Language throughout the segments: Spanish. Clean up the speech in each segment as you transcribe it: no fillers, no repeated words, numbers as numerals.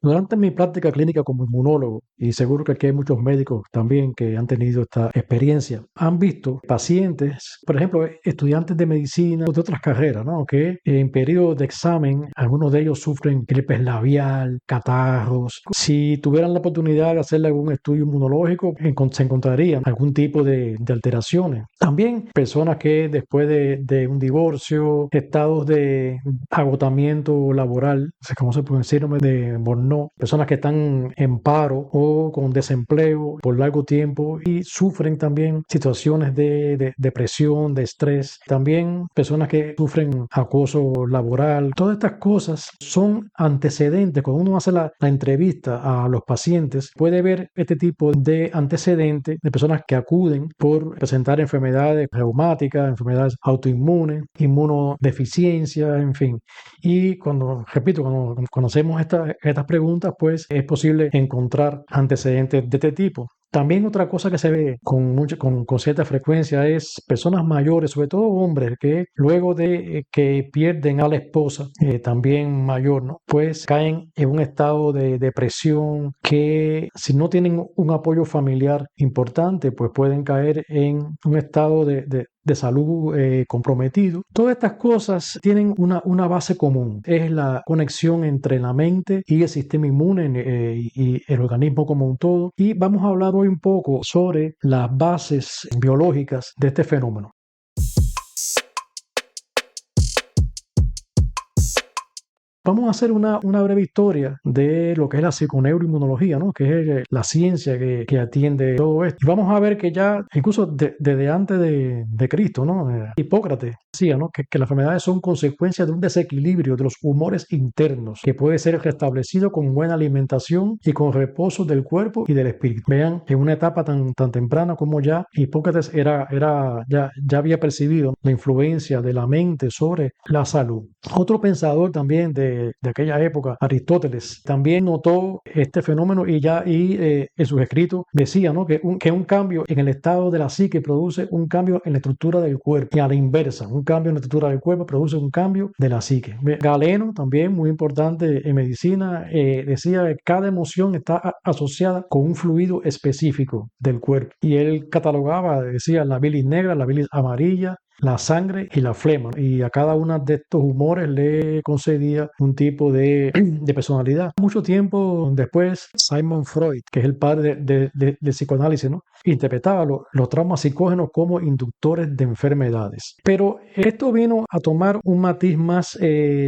Durante mi práctica clínica como inmunólogo, y seguro que aquí hay muchos médicos también que han tenido esta experiencia, han visto pacientes, por ejemplo, estudiantes de medicina o de otras carreras, ¿no? Que en periodo de examen, algunos de ellos sufren gripes labial, catarros. Si tuvieran la oportunidad de hacerle algún estudio inmunológico, se encontrarían algún tipo de alteraciones. También personas que después de un divorcio, estados de agotamiento laboral, como se puede decir, síndrome de Burnout, personas que están en paro o con desempleo por largo tiempo y sufren también situaciones de depresión, de estrés. También personas que sufren acoso laboral. Todas estas cosas son antecedentes. Cuando uno hace la entrevista a los pacientes, puede ver este tipo de antecedentes de personas que acuden por presentar enfermedades reumáticas, enfermedades autoinmunes, inmunodeficiencia, en fin. Y repito, cuando hacemos estas preguntas, pues es posible encontrar antecedentes de este tipo. También otra cosa que se ve con cierta frecuencia es personas mayores, sobre todo hombres, que luego de que pierden a la esposa, también mayor, ¿no? Pues caen en un estado de depresión que si no tienen un apoyo familiar importante, pues pueden caer en un estado de salud comprometido. Todas estas cosas tienen una base común, es la conexión entre la mente y el sistema inmune y el organismo como un todo. Y vamos a hablar hoy un poco sobre las bases biológicas de este fenómeno. Vamos a hacer una breve historia de lo que es la psiconeuroinmunología, ¿no? Que es la ciencia que atiende todo esto. Y vamos a ver que ya, incluso desde antes de Cristo, ¿no? Hipócrates decía, ¿no? Que las enfermedades son consecuencia de un desequilibrio de los humores internos que puede ser restablecido con buena alimentación y con reposo del cuerpo y del espíritu. Vean, en una etapa tan temprana como ya Hipócrates ya había percibido la influencia de la mente sobre la salud. Otro pensador también de aquella época, Aristóteles, también notó este fenómeno y en sus escritos decía, ¿no? que un cambio en el estado de la psique produce un cambio en la estructura del cuerpo y a la inversa, un cambio en la estructura del cuerpo produce un cambio de la psique. Galeno, también muy importante en medicina, decía que cada emoción está asociada con un fluido específico del cuerpo y él catalogaba, decía, la bilis negra, la bilis amarilla, la sangre y la flema, y a cada uno de estos humores le concedía un tipo de personalidad. Mucho tiempo después, Sigmund Freud, que es el padre del psicoanálisis, ¿no? Interpretaba los traumas psicógenos como inductores de enfermedades. Pero esto vino a tomar un matiz más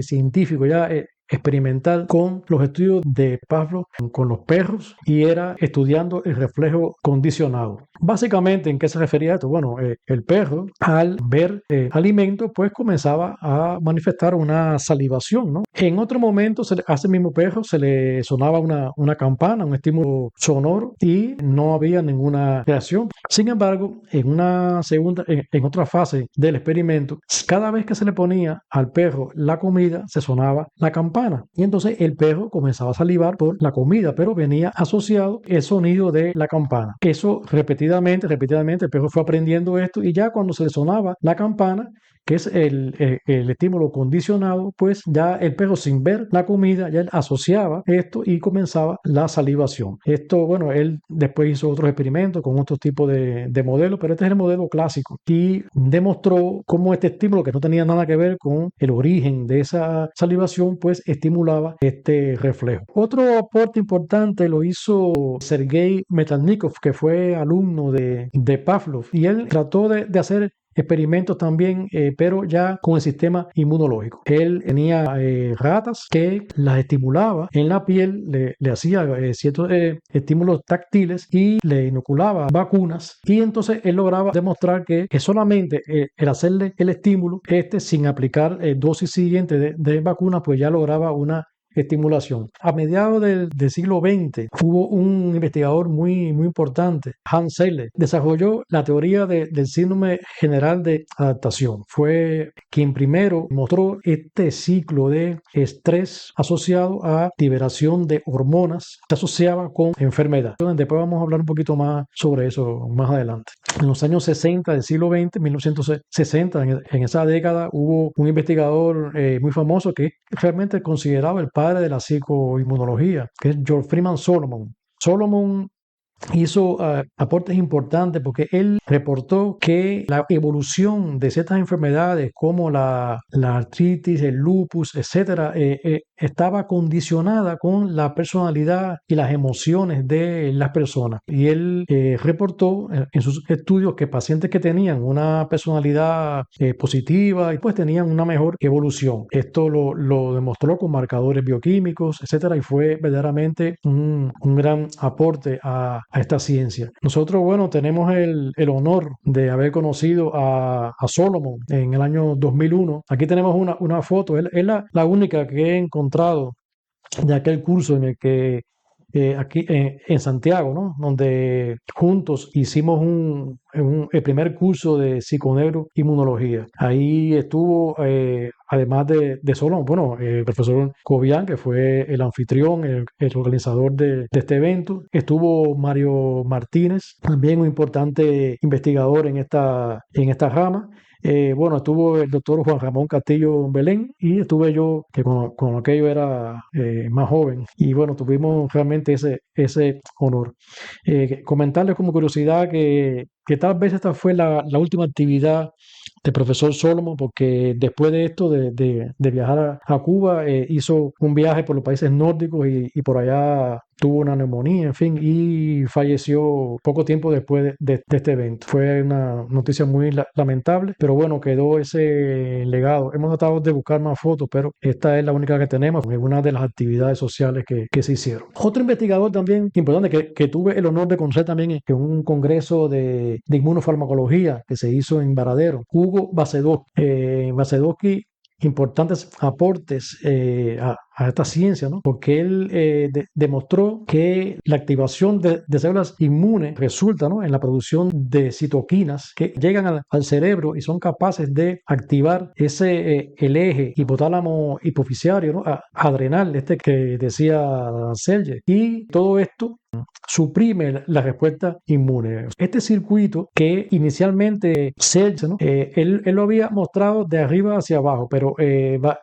científico, ya experimental, con los estudios de Pavlov con los perros, y era estudiando el reflejo condicionado. Básicamente, ¿en qué se refería esto? Bueno, el perro al ver alimento pues comenzaba a manifestar una salivación, ¿no? En otro momento a ese mismo perro se le sonaba una campana, un estímulo sonoro, y no había ninguna reacción. Sin embargo, en otra fase del experimento, cada vez que se le ponía al perro la comida, se sonaba la campana. Y entonces el perro comenzaba a salivar por la comida, pero venía asociado el sonido de la campana. Eso repetidamente, el perro fue aprendiendo esto, y ya cuando se le sonaba la campana, que es el estímulo condicionado, pues ya el perro, sin ver la comida, ya él asociaba esto y comenzaba la salivación. Esto, bueno, él después hizo otros experimentos con otros tipos de modelos, pero este es el modelo clásico, y demostró cómo este estímulo, que no tenía nada que ver con el origen de esa salivación, pues estimulaba este reflejo. Otro aporte importante lo hizo Sergei Metalnikov, que fue alumno de Pavlov, y él trató de hacer experimentos también, pero ya con el sistema inmunológico. Él tenía ratas que las estimulaba en la piel, le hacía ciertos estímulos táctiles y le inoculaba vacunas, y entonces él lograba demostrar que solamente el hacerle el estímulo, sin aplicar dosis siguiente de vacuna, pues ya lograba una estimulación. A mediados del siglo XX hubo un investigador muy importante, Hans Selye, desarrolló la teoría del síndrome general de adaptación. Fue quien primero mostró este ciclo de estrés asociado a liberación de hormonas que se asociaban con enfermedad. Después vamos a hablar un poquito más sobre eso más adelante. En los años 60 del siglo XX, 1960, en esa década, hubo un investigador muy famoso que realmente consideraba el padre padre de la psicoinmunología, que es George Freeman Solomon. Solomon hizo aportes importantes porque él reportó que la evolución de ciertas enfermedades como la artritis, el lupus, etcétera, estaba condicionada con la personalidad y las emociones de las personas. Y él reportó en sus estudios que pacientes que tenían una personalidad positiva y pues tenían una mejor evolución. Esto lo demostró con marcadores bioquímicos, etcétera, y fue verdaderamente un gran aporte a esta ciencia. Nosotros, bueno, tenemos el honor de haber conocido a Solomon en el año 2001. Aquí tenemos una foto, es la única que he encontrado de aquel curso en el que aquí en Santiago, ¿no? Donde juntos hicimos el primer curso de psiconeuroinmunología. Ahí estuvo, además de Solomon, bueno, el profesor Cobian, que fue el anfitrión, el organizador de este evento. Estuvo Mario Martínez, también un importante investigador en esta rama. Bueno, estuvo el doctor Juan Ramón Castillo Belén y estuve yo, que con aquello era más joven. Y bueno, tuvimos realmente ese honor. Comentarles como curiosidad que tal vez esta fue la última actividad del profesor Solomon, porque después de esto, de viajar a Cuba, hizo un viaje por los países nórdicos y por allá tuvo una neumonía, en fin, y falleció poco tiempo después de este evento. Fue una noticia muy lamentable, pero bueno, quedó ese legado. Hemos tratado de buscar más fotos, pero esta es la única que tenemos en una de las actividades sociales que se hicieron. Otro investigador también importante que tuve el honor de conocer también en un congreso de inmunofarmacología que se hizo en Varadero, Hugo Vasedovsky. Vasedovsky, importantes aportes a esta ciencia, ¿no? Porque él demostró que la activación de células inmunes resulta, ¿no?, en la producción de citoquinas que llegan al cerebro y son capaces de activar el eje hipotálamo hipoficiario, ¿no?, adrenal, que decía Selye. Y todo esto suprime la respuesta inmune. Este circuito que inicialmente Selye, ¿no?, él lo había mostrado de arriba hacia abajo, pero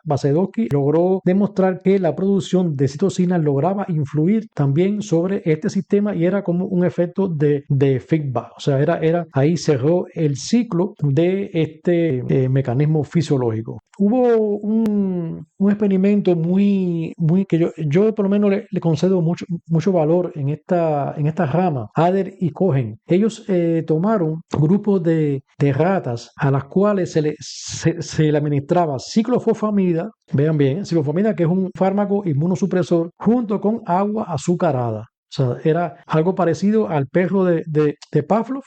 Vasedovsky logró demostrar que la producción de citocinas lograba influir también sobre este sistema y era como un efecto de feedback. O sea, ahí cerró el ciclo de este mecanismo fisiológico. Hubo un experimento muy que yo por lo menos le concedo mucho valor en esta rama, Adler y Cohen. Ellos tomaron grupos de ratas a las cuales se le administraba ciclofosfamida, vean bien, ciclofosfamida, que es un fármaco inmunosupresor, junto con agua azucarada. O sea, era algo parecido al perro de Pavlov.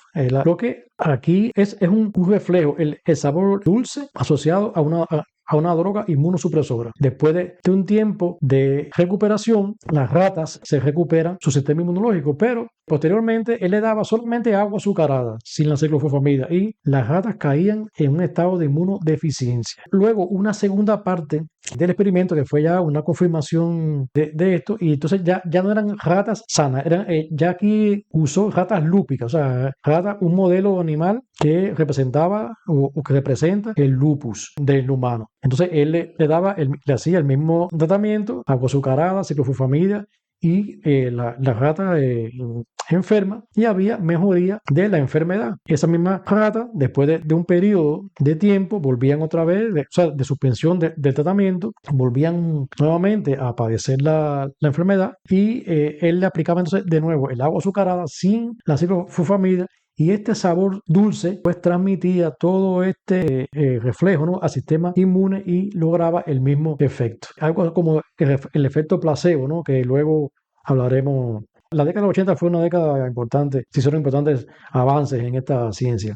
Lo que aquí es un reflejo, el sabor dulce asociado a una droga inmunosupresora. Después de un tiempo de recuperación, las ratas se recuperan su sistema inmunológico, pero posteriormente él le daba solamente agua azucarada, sin la ciclofosfamida, y las ratas caían en un estado de inmunodeficiencia. Luego, una segunda parte del experimento, que fue ya una confirmación de esto, y entonces ya no eran ratas sanas, ya aquí usó ratas lúpicas, o sea, un modelo animal que representaba o que representa el lupus del humano. Entonces él le hacía el mismo tratamiento, agua azucarada, ciclofosfamida, y la rata enferma, y había mejoría de la enfermedad. Esa misma rata, después de un periodo de tiempo, volvían otra vez, de suspensión del tratamiento, volvían nuevamente a padecer la enfermedad, y él le aplicaba entonces de nuevo el agua azucarada sin la ciclofosfamida, y este sabor dulce pues transmitía todo este reflejo, ¿no?, al sistema inmune y lograba el mismo efecto. Algo como el efecto placebo, ¿no?, que luego hablaremos. La década de los 80 fue una década importante, se hicieron importantes avances en esta ciencia.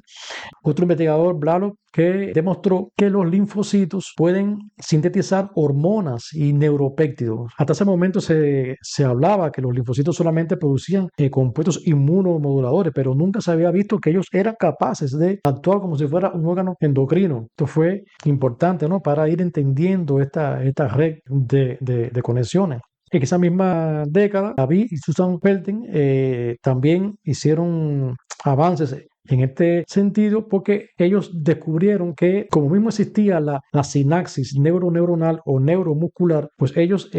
Otro investigador, Blalov, que demostró que los linfocitos pueden sintetizar hormonas y neuropéptidos. Hasta ese momento se hablaba que los linfocitos solamente producían compuestos inmunomoduladores, pero nunca se había visto que ellos eran capaces de actuar como si fuera un órgano endocrino. Esto fue importante, ¿no?, para ir entendiendo esta red de conexiones. En esa misma década, David y Susan Pelton también hicieron avances en este sentido porque ellos descubrieron que como mismo existía la sinapsis neuroneuronal o neuromuscular, pues ellos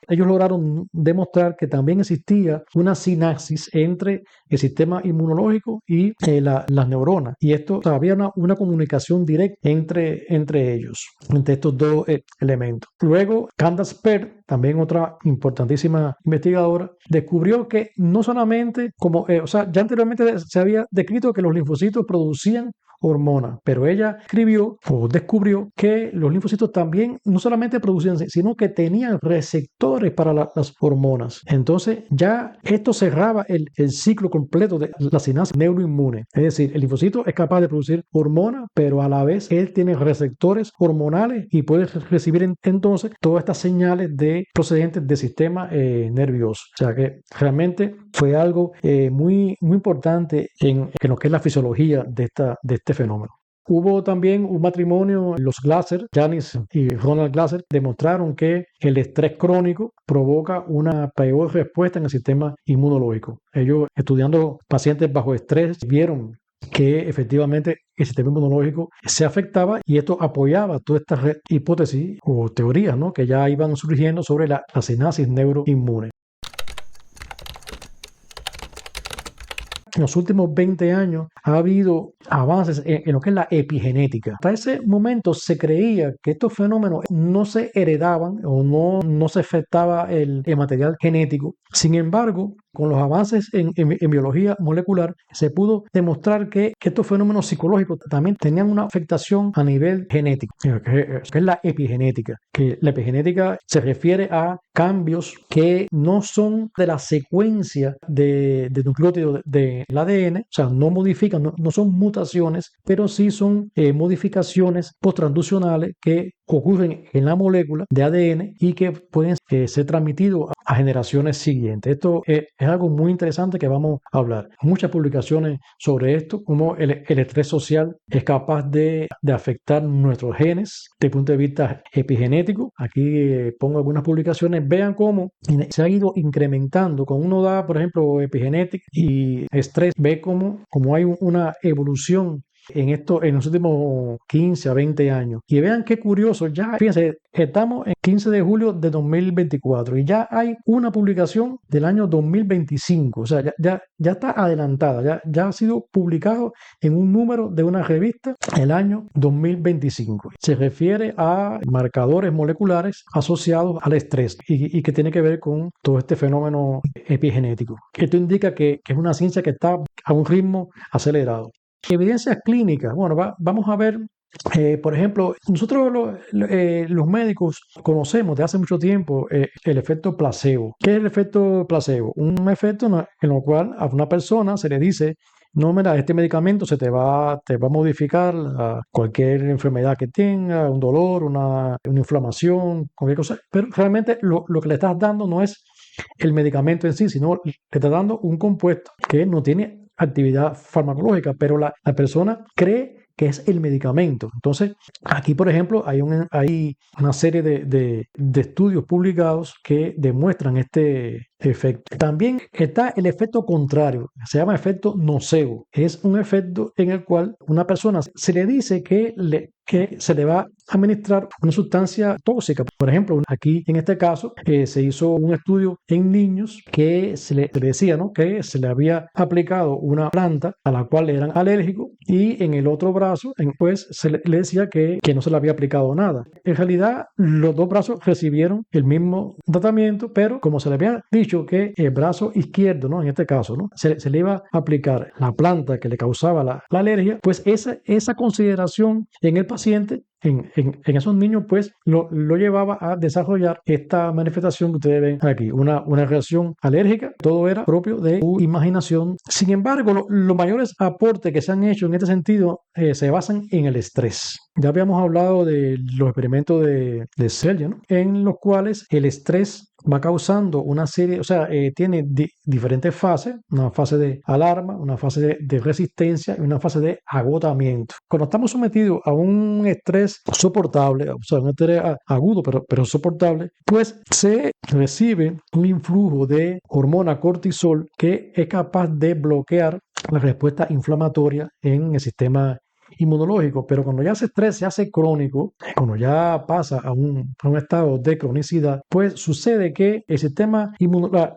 lograron demostrar que también existía una sinapsis entre el sistema inmunológico y las neuronas. Y esto, o sea, había una comunicación directa entre ellos, entre estos dos elementos. Luego, Candace Pert, también otra importantísima investigadora, descubrió que no solamente o sea, ya anteriormente se había descrito que los linfocitos producían hormonas, pero ella descubrió que los linfocitos también no solamente producían, sino que tenían receptores para las hormonas. Entonces ya esto cerraba el ciclo completo de la sinapsis neuroinmune. Es decir, el linfocito es capaz de producir hormonas, pero a la vez él tiene receptores hormonales y puede recibir entonces todas estas señales procedentes del sistema nervioso. O sea que realmente fue algo muy importante en lo que es la fisiología de este fenómeno. Hubo también un matrimonio, los Glasser, Janice y Ronald Glasser, demostraron que el estrés crónico provoca una peor respuesta en el sistema inmunológico. Ellos, estudiando pacientes bajo estrés, vieron que efectivamente el sistema inmunológico se afectaba y esto apoyaba todas estas hipótesis o teorías, ¿no?, que ya iban surgiendo sobre la sinapsis neuroinmune. En los últimos 20 años ha habido avances en lo que es la epigenética. Hasta ese momento se creía que estos fenómenos no se heredaban o no se afectaba el material genético. Sin embargo, con los avances en biología molecular, se pudo demostrar que estos fenómenos psicológicos también tenían una afectación a nivel genético, que es la epigenética. Que la epigenética se refiere a cambios que no son de la secuencia de nucleótidos del ADN, o sea, no modifican, no son mutaciones, pero sí son modificaciones posttransduccionales que ocurren en la molécula de ADN y que pueden ser transmitidos a generaciones siguientes. Esto es algo muy interesante que vamos a hablar. Muchas publicaciones sobre esto, cómo el estrés social es capaz de afectar nuestros genes desde el punto de vista epigenético. Aquí pongo algunas publicaciones. Vean cómo se ha ido incrementando. Cuando uno da, por ejemplo, epigenética y estrés, ve cómo hay una evolución en los últimos 15 a 20 años. Y vean qué curioso, ya, fíjense, estamos en 15 de julio de 2024 y ya hay una publicación del año 2025, o sea, ya está adelantada, ya ha sido publicado en un número de una revista el año 2025. Se refiere a marcadores moleculares asociados al estrés y que tiene que ver con todo este fenómeno epigenético. Esto indica que es una ciencia que está a un ritmo acelerado. Evidencias clínicas. Bueno, vamos a ver, por ejemplo, nosotros los médicos conocemos de hace mucho tiempo el efecto placebo. ¿Qué es el efecto placebo? Un efecto en el cual a una persona se le dice: no, mira, este medicamento te va a modificar cualquier enfermedad que tenga, un dolor, una inflamación, cualquier cosa. Pero realmente lo que le estás dando no es el medicamento en sí, sino le estás dando un compuesto que no tiene actividad farmacológica, pero la persona cree que es el medicamento. Entonces, aquí, por ejemplo, hay una serie de estudios publicados que demuestran este efecto. También está el efecto contrario, se llama efecto nocebo. Es un efecto en el cual una persona se le dice que se le va a administrar una sustancia tóxica. Por ejemplo, aquí en este caso se hizo un estudio en niños que se le decía, ¿no?, que se le había aplicado una planta a la cual eran alérgicos y en el otro brazo pues se le decía que no se le había aplicado nada. En realidad los dos brazos recibieron el mismo tratamiento, pero como se le había dicho que el brazo izquierdo, ¿no?, en este caso, ¿no?, se le iba a aplicar la planta que le causaba la alergia, pues esa consideración en el paciente, en esos niños, pues lo llevaba a desarrollar esta manifestación que ustedes ven aquí, una reacción alérgica. Todo era propio de su imaginación. Sin embargo, los mayores aportes que se han hecho en este sentido se basan en el estrés. Ya habíamos hablado de los experimentos de Selye, ¿no?, en los cuales el estrés va causando una serie, o sea, tiene diferentes fases: una fase de alarma, una fase de resistencia y una fase de agotamiento. Cuando estamos sometidos a un estrés soportable, o sea, un estrés agudo pero soportable, pues se recibe un influjo de hormona cortisol que es capaz de bloquear la respuesta inflamatoria en el sistema inmunológico, pero cuando ya ese estrés se hace crónico, cuando ya pasa a un estado de cronicidad, pues sucede que el sistema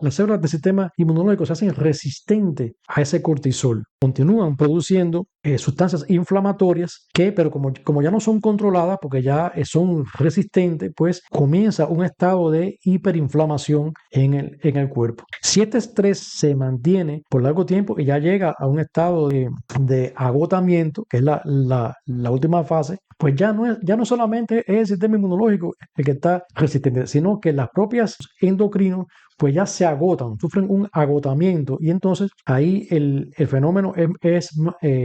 las células del sistema inmunológico se hacen resistentes a ese cortisol, continúan produciendo sustancias inflamatorias que, pero como ya no son controladas, porque ya son resistentes, pues comienza un estado de hiperinflamación en el cuerpo. Si este estrés se mantiene por largo tiempo y ya llega a un estado de agotamiento, que es la última fase, pues ya no solamente es el sistema inmunológico el que está resistente, sino que las propias endocrinos pues ya se agotan, sufren un agotamiento y entonces ahí el fenómeno es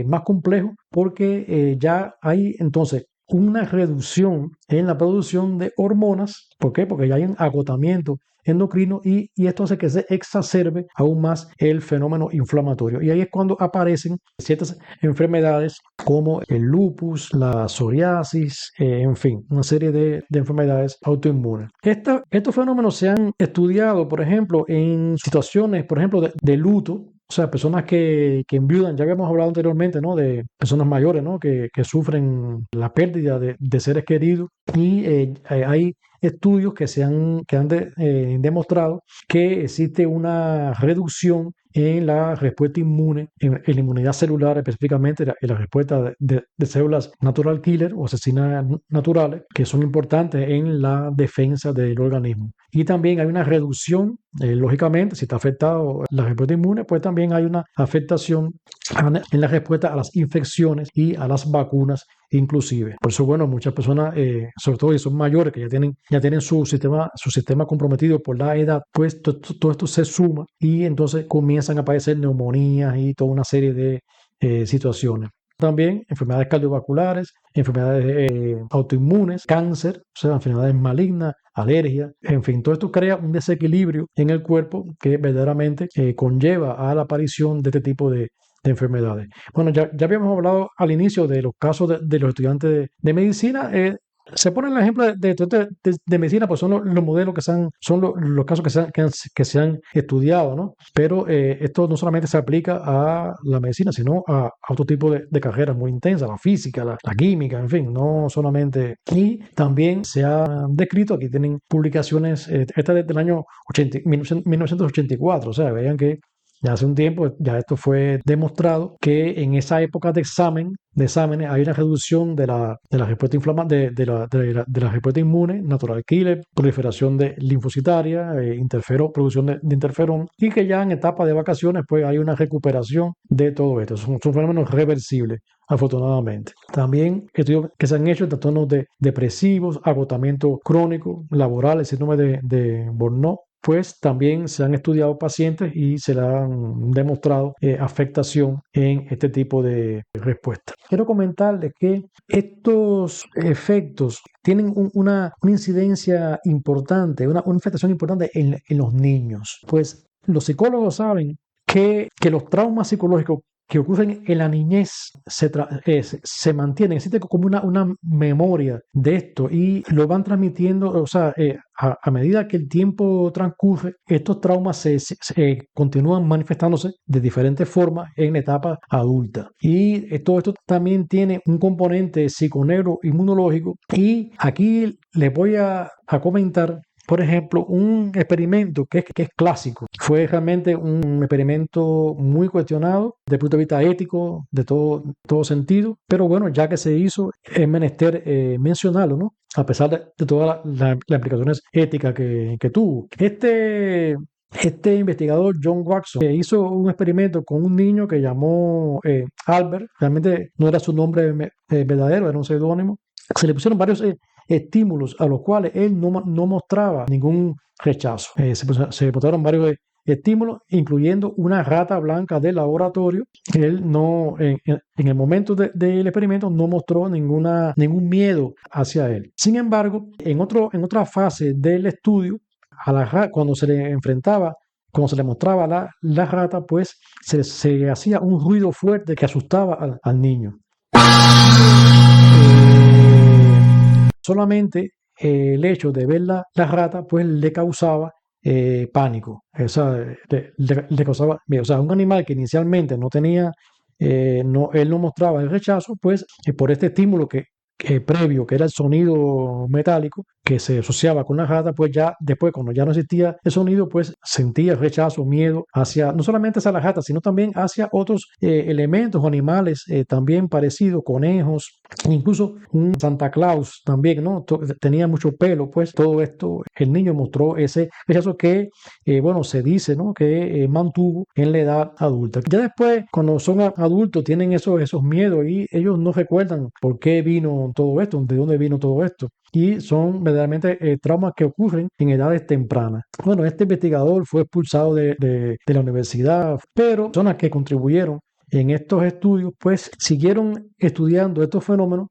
más complejo porque ya hay entonces una reducción en la producción de hormonas. ¿Por qué? Porque ya hay un agotamiento endocrino y esto hace que se exacerbe aún más el fenómeno inflamatorio. Y ahí es cuando aparecen ciertas enfermedades como el lupus, la psoriasis, en fin, una serie de enfermedades autoinmunes. Estos fenómenos se han estudiado, por ejemplo, en situaciones, por ejemplo, de luto. O sea, personas que enviudan, ya habíamos hablado anteriormente, ¿no? De personas mayores, ¿no? Que sufren la pérdida de seres queridos y hay estudios que han demostrado que existe una reducción en la respuesta inmune, en la inmunidad celular específicamente, en la respuesta de células natural killer o asesinas naturales, que son importantes en la defensa del organismo. Y también hay una reducción, lógicamente, si está afectado la respuesta inmune, pues también hay una afectación en la respuesta a las infecciones y a las vacunas inclusive. Por eso, bueno, muchas personas, sobre todo si son mayores, que ya tienen su sistema comprometido por la edad, pues todo esto se suma y entonces comienzan a aparecer neumonías y toda una serie de situaciones. También enfermedades cardiovasculares, enfermedades autoinmunes, cáncer, o sea, enfermedades malignas, alergias, en fin, todo esto crea un desequilibrio en el cuerpo que verdaderamente conlleva a la aparición de este tipo de enfermedades. Bueno, ya habíamos hablado al inicio de los casos de los estudiantes de medicina. Se pone el ejemplo de medicina, pues son los modelos son los casos que se han estudiado, ¿no? Pero esto no solamente se aplica a la medicina, sino a otro tipo de carreras muy intensas, la física, la química, en fin, no solamente. Y también se ha descrito, aquí tienen publicaciones, esta desde el año 1984, o sea, vean que ya hace un tiempo, ya esto fue demostrado que en esa época de exámenes hay una reducción de la respuesta de la respuesta inmune, natural killer, proliferación de linfocitaria, producción de interferón, y que ya en etapa de vacaciones pues hay una recuperación de todo esto. Son fenómenos reversibles, afortunadamente. También estudios que se han hecho en trastornos depresivos, agotamiento crónico, laboral, el síndrome de Burnout, pues también se han estudiado pacientes y se le han demostrado afectación en este tipo de respuesta. Quiero comentarles que estos efectos tienen una incidencia importante, una afectación importante en los niños. Pues los psicólogos saben que los traumas psicológicos que ocurren en la niñez se mantienen, existe como una memoria de esto y lo van transmitiendo, o sea, a medida que el tiempo transcurre, estos traumas se continúan manifestándose de diferentes formas en la etapa adulta. Y todo esto también tiene un componente psiconeuroinmunológico y aquí les voy a comentar, por ejemplo, un experimento que es clásico. Fue realmente un experimento muy cuestionado desde el punto de vista ético, de todo sentido. Pero bueno, ya que se hizo, es menester mencionarlo, ¿no? A pesar de todas las implicaciones éticas que tuvo. Este investigador, John Watson, hizo un experimento con un niño que llamó Albert. Realmente no era su nombre verdadero, era un seudónimo. Se le pusieron varios estímulos a los cuales él no mostraba ningún rechazo. Se botaron varios estímulos, incluyendo una rata blanca de laboratorio. Él no, en el momento del experimento no mostró ningún miedo hacia él. Sin embargo, en otra fase del estudio, cuando se le mostraba la rata, pues se hacía un ruido fuerte que asustaba al niño. Solamente el hecho de ver la rata pues le causaba pánico. Le causaba miedo. O sea, un animal que inicialmente no tenía, él no mostraba el rechazo, pues por este estímulo que previo, que era el sonido metálico, que se asociaba con la rata, pues ya después, cuando ya no existía el sonido, pues sentía rechazo, miedo hacia, no solamente hacia la rata, sino también hacia otros elementos o animales también parecidos, conejos, incluso un Santa Claus también, ¿no? Tenía mucho pelo, pues todo esto, el niño mostró ese rechazo que, bueno, se dice, ¿no? Que mantuvo en la edad adulta. Ya después, cuando son adultos, tienen esos miedos y ellos no recuerdan por qué vino todo esto, de dónde vino todo esto. Y son verdaderamente traumas que ocurren en edades tempranas. Bueno, este investigador fue expulsado de la universidad, pero personas que contribuyeron en estos estudios, pues siguieron estudiando estos fenómenos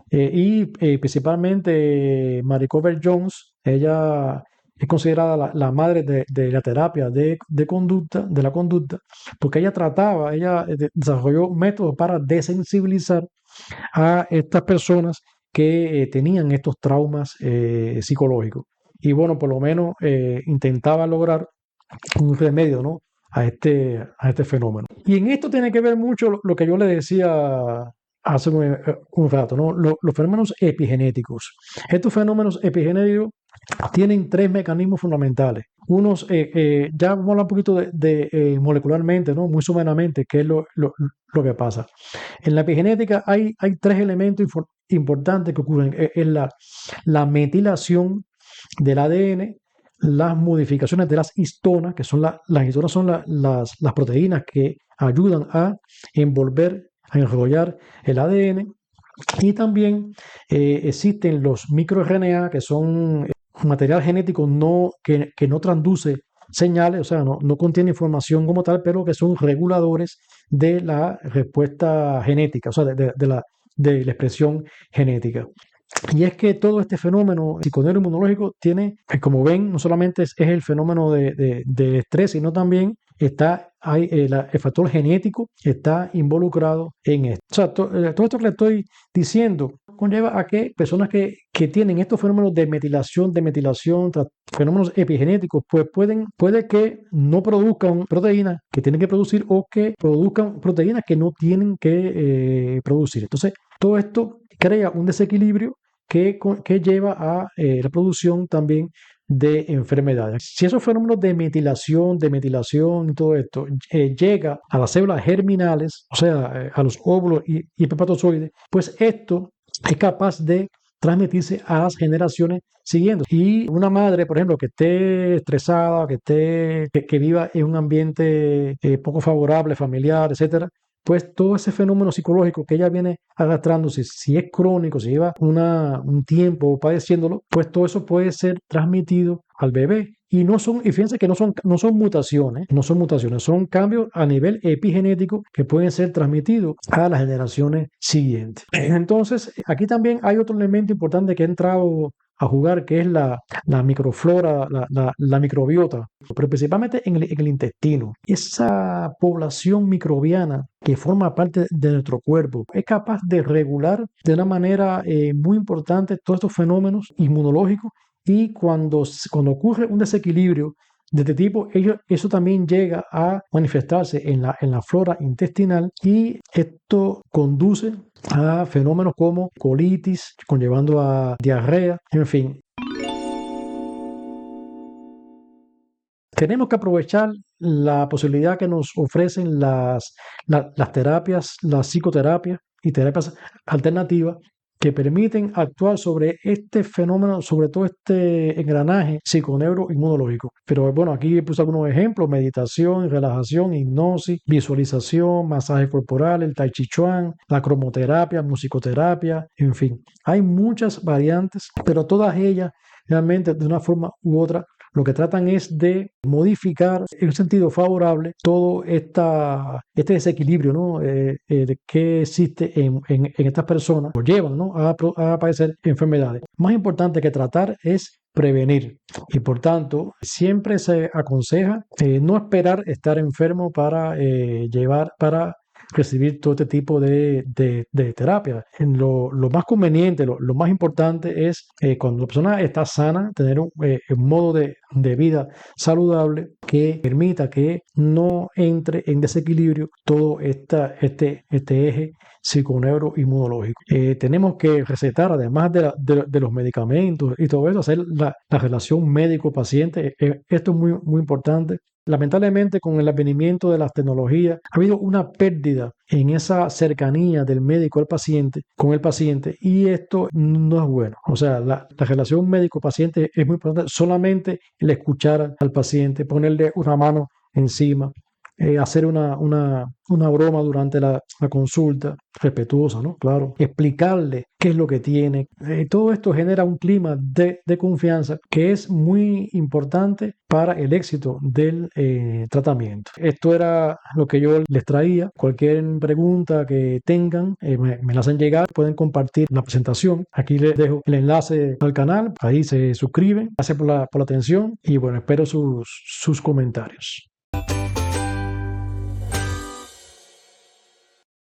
principalmente Mary Cooper Jones, ella es considerada la madre de la terapia de la conducta, porque ella desarrolló métodos para desensibilizar a estas personas que tenían estos traumas psicológicos. Y bueno, por lo menos intentaba lograr un remedio, ¿no? A este fenómeno. Y en esto tiene que ver mucho lo que yo le decía hace un rato, ¿no? Los fenómenos epigenéticos. Estos fenómenos epigenéticos tienen tres mecanismos fundamentales. Unos, ya vamos a hablar un poquito molecularmente, ¿no? Muy sumeramente, qué es lo que pasa. En la epigenética hay tres elementos importantes que ocurren. Es la metilación del ADN, las modificaciones de las histonas, que son las histonas son las proteínas que ayudan a envolver, a enrollar el ADN, y también existen los microRNA, que son material genético que no transduce señales, o sea, no contiene información como tal, pero que son reguladores de la respuesta genética, o sea, de la expresión genética. Y es que todo este fenómeno psiconeuroinmunológico tiene, como ven, no solamente es el fenómeno de estrés, sino también el factor genético está involucrado en esto. O sea, todo esto que le estoy diciendo conlleva a que personas que tienen estos fenómenos de metilación, fenómenos epigenéticos, pues puede que no produzcan proteínas que tienen que producir o que produzcan proteínas que no tienen que producir. Entonces, todo esto crea un desequilibrio que lleva a la producción también de enfermedades. Si esos fenómenos de metilación y todo esto llega a las células germinales, o sea, a los óvulos y espermatozoides, pues esto es capaz de transmitirse a las generaciones siguientes. Y una madre, por ejemplo, que esté estresada, que viva en un ambiente poco favorable, familiar, etcétera, pues todo ese fenómeno psicológico que ella viene arrastrándose, si es crónico, si lleva un tiempo padeciéndolo, pues todo eso puede ser transmitido al bebé. Y fíjense que no son mutaciones, son cambios a nivel epigenético que pueden ser transmitidos a las generaciones siguientes. Entonces, aquí también hay otro elemento importante que ha entrado a jugar, que es la microflora, la microbiota, pero principalmente en el intestino. Esa población microbiana que forma parte de nuestro cuerpo es capaz de regular de una manera muy importante todos estos fenómenos inmunológicos, y cuando ocurre un desequilibrio de este tipo, eso también llega a manifestarse en la flora intestinal, y esto conduce a fenómenos como colitis, conllevando a diarrea, en fin. Tenemos que aprovechar la posibilidad que nos ofrecen las terapias, las psicoterapias y terapias alternativas, que permiten actuar sobre este fenómeno, sobre todo este engranaje psiconeuroinmunológico. Pero bueno, aquí puse algunos ejemplos: meditación, relajación, hipnosis, visualización, masaje corporal, el tai chi chuan, la cromoterapia, musicoterapia, en fin. Hay muchas variantes, pero todas ellas realmente de una forma u otra lo que tratan es de modificar en un sentido favorable todo este desequilibrio, ¿no? Que existe en estas personas, lo llevan, ¿no? a padecer enfermedades. Más importante que tratar es prevenir, y por tanto siempre se aconseja no esperar estar enfermo para recibir todo este tipo de terapia. Lo más conveniente, lo más importante es cuando la persona está sana, tener un modo de vida saludable que permita que no entre en desequilibrio todo este eje psiconeuroinmunológico. Tenemos que recetar, además de los medicamentos y todo eso, hacer la relación médico-paciente. Esto es muy importante. Lamentablemente, con el advenimiento de las tecnologías, ha habido una pérdida en esa cercanía del médico al paciente, con el paciente, y esto no es bueno. O sea, la relación médico-paciente es muy importante. Solamente el escuchar al paciente, ponerle una mano encima, hacer una broma durante la consulta, respetuosa, ¿no? Claro. Explicarle qué es lo que tiene. Todo esto genera un clima de confianza que es muy importante para el éxito del tratamiento. Esto era lo que yo les traía. Cualquier pregunta que tengan, me la hacen llegar. Pueden compartir la presentación. Aquí les dejo el enlace al canal. Ahí se suscriben. Gracias por la atención y bueno, espero sus comentarios.